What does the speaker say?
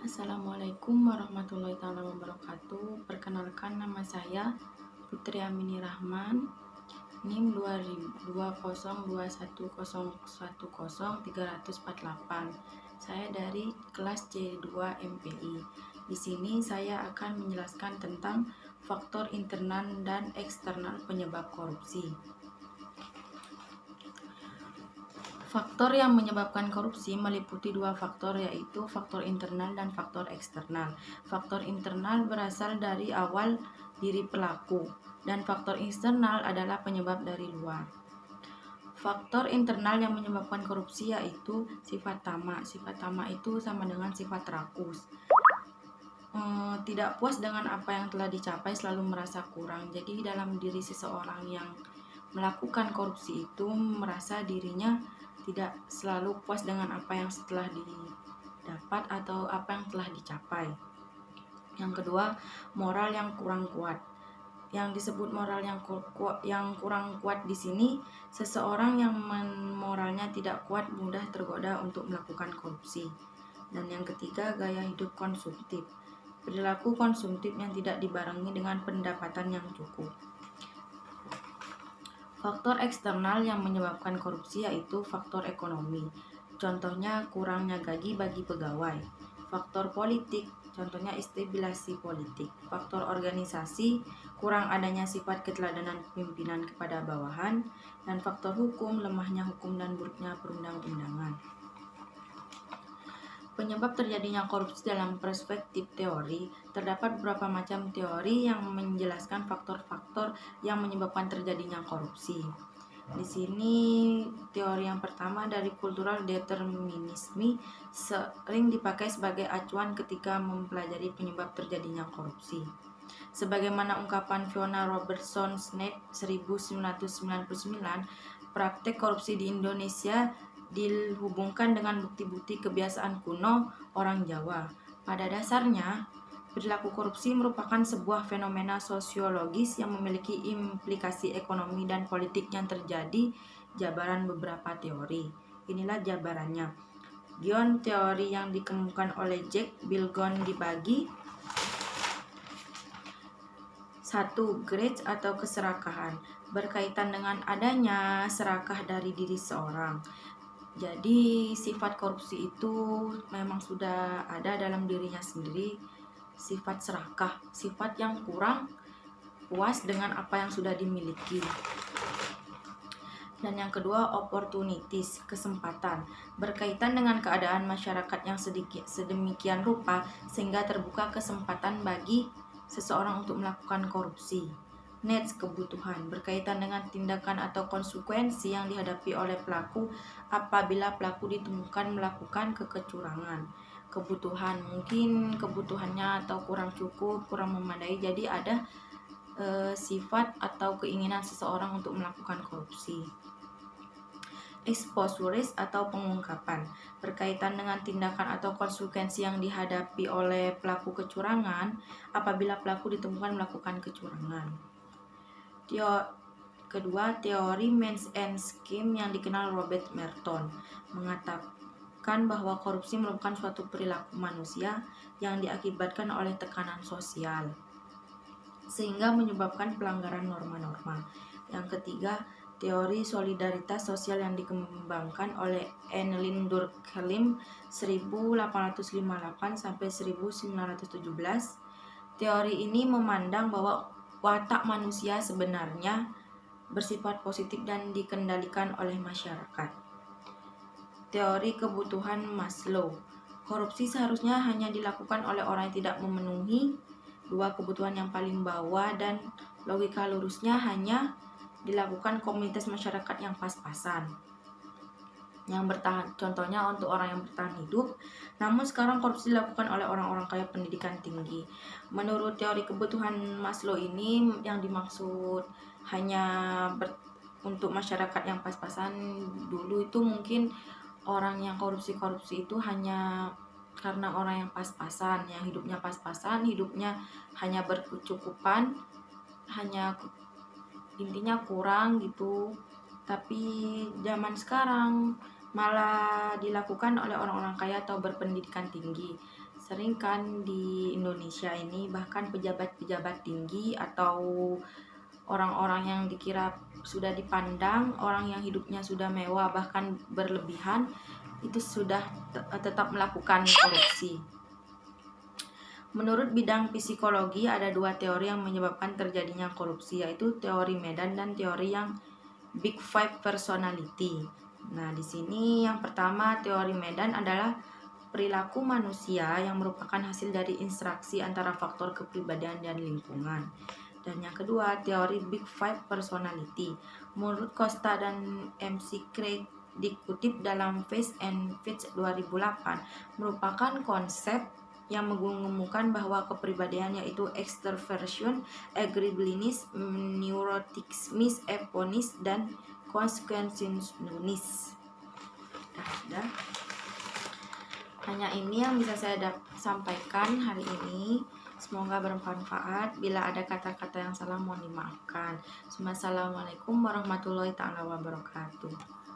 Assalamualaikum warahmatullahi wabarakatuh. Perkenalkan, nama saya Putri Amini Rahman, NIM 20201210100348. Saya dari kelas C2 MPI. Di sini saya akan menjelaskan tentang faktor internal dan eksternal penyebab korupsi. Faktor yang menyebabkan korupsi meliputi dua faktor, yaitu faktor internal dan faktor eksternal. Faktor internal berasal dari awal diri pelaku, dan faktor eksternal adalah penyebab dari luar. Faktor internal yang menyebabkan korupsi yaitu sifat tamak. Sifat tamak itu sama dengan sifat rakus. Tidak puas dengan apa yang telah dicapai, selalu merasa kurang. Jadi dalam diri seseorang yang melakukan korupsi itu merasa dirinya tidak selalu puas dengan apa yang setelah didapat atau apa yang telah dicapai. Yang kedua, moral yang kurang kuat. Yang disebut moral yang kurang kuat di sini, seseorang yang moralnya tidak kuat mudah tergoda untuk melakukan korupsi. Dan yang ketiga, gaya hidup konsumtif. Perilaku konsumtif yang tidak dibarengi dengan pendapatan yang cukup. Faktor eksternal yang menyebabkan korupsi yaitu faktor ekonomi. Contohnya kurangnya gaji bagi pegawai. Faktor politik, contohnya stabilisasi politik. Faktor organisasi, kurang adanya sifat keteladanan pimpinan kepada bawahan. Dan faktor hukum, lemahnya hukum dan buruknya perundang-undangan. Penyebab terjadinya korupsi dalam perspektif teori, terdapat beberapa macam teori yang menjelaskan faktor-faktor yang menyebabkan terjadinya korupsi. Di sini teori yang pertama dari kultural determinisme sering dipakai sebagai acuan ketika mempelajari penyebab terjadinya korupsi. Sebagaimana ungkapan Fiona Robertson Snape 1999, praktek korupsi di Indonesia dihubungkan dengan bukti-bukti kebiasaan kuno orang Jawa. Pada dasarnya, perilaku korupsi merupakan sebuah fenomena sosiologis yang memiliki implikasi ekonomi dan politik yang terjadi. Jabaran beberapa teori. Inilah jabarannya. Gion, teori yang dikemukakan oleh Jack Bilgon dibagi 1. Grudge atau keserakahan, berkaitan dengan adanya serakah dari diri seorang. Jadi sifat korupsi itu memang sudah ada dalam dirinya sendiri, sifat serakah, sifat yang kurang puas dengan apa yang sudah dimiliki. Dan yang kedua, opportunities, kesempatan, berkaitan dengan keadaan masyarakat yang sedemikian rupa sehingga terbuka kesempatan bagi seseorang untuk melakukan korupsi. Needs, kebutuhan, berkaitan dengan tindakan atau konsekuensi yang dihadapi oleh pelaku apabila pelaku ditemukan melakukan kecurangan. Kebutuhan, mungkin kebutuhannya atau kurang cukup, kurang memadai, jadi ada sifat atau keinginan seseorang untuk melakukan korupsi. Exposure atau pengungkapan, berkaitan dengan tindakan atau konsekuensi yang dihadapi oleh pelaku kecurangan apabila pelaku ditemukan melakukan kecurangan. Kedua, teori means and scheme yang dikenal Robert Merton mengatakan bahwa korupsi merupakan suatu perilaku manusia yang diakibatkan oleh tekanan sosial sehingga menyebabkan pelanggaran norma-norma. Yang ketiga, teori solidaritas sosial yang dikembangkan oleh Annelien Durkheim 1858 sampai 1917. Teori ini memandang bahwa watak manusia sebenarnya bersifat positif dan dikendalikan oleh masyarakat. Teori kebutuhan Maslow, korupsi seharusnya hanya dilakukan oleh orang yang tidak memenuhi dua kebutuhan yang paling bawah, dan logika lurusnya hanya dilakukan komunitas masyarakat yang pas-pasan yang bertahan, contohnya untuk orang yang bertahan hidup. Namun sekarang korupsi dilakukan oleh orang-orang kaya pendidikan tinggi. Menurut teori kebutuhan Maslow ini, yang dimaksud hanya untuk masyarakat yang pas-pasan dulu itu mungkin orang yang korupsi itu hanya karena orang yang pas-pasan, yang hidupnya pas-pasan, hidupnya hanya berkecukupan, hanya intinya kurang gitu. Tapi zaman sekarang malah dilakukan oleh orang-orang kaya atau berpendidikan tinggi, Sering kan di Indonesia ini bahkan pejabat-pejabat tinggi atau orang-orang yang dikira sudah dipandang, orang yang hidupnya sudah mewah bahkan berlebihan, itu sudah tetap melakukan korupsi. Menurut bidang psikologi, ada dua teori yang menyebabkan terjadinya korupsi, yaitu teori Medan dan teori yang Big Five Personality. Nah, di sini yang pertama, teori Medan adalah perilaku manusia yang merupakan hasil dari interaksi antara faktor kepribadian dan lingkungan. Dan yang kedua, teori Big Five Personality. Menurut Costa dan MC Craig, dikutip dalam Face and Fitch 2008, merupakan konsep yang mengemukakan bahwa kepribadian yaitu extroversion, agreeableness, neuroticism, eponis, dan conscientiousness. Nah, hanya ini yang bisa saya sampaikan hari ini. Semoga bermanfaat. Bila ada kata-kata yang salah mohon dimaafkan. Assalamualaikum warahmatullahi wabarakatuh.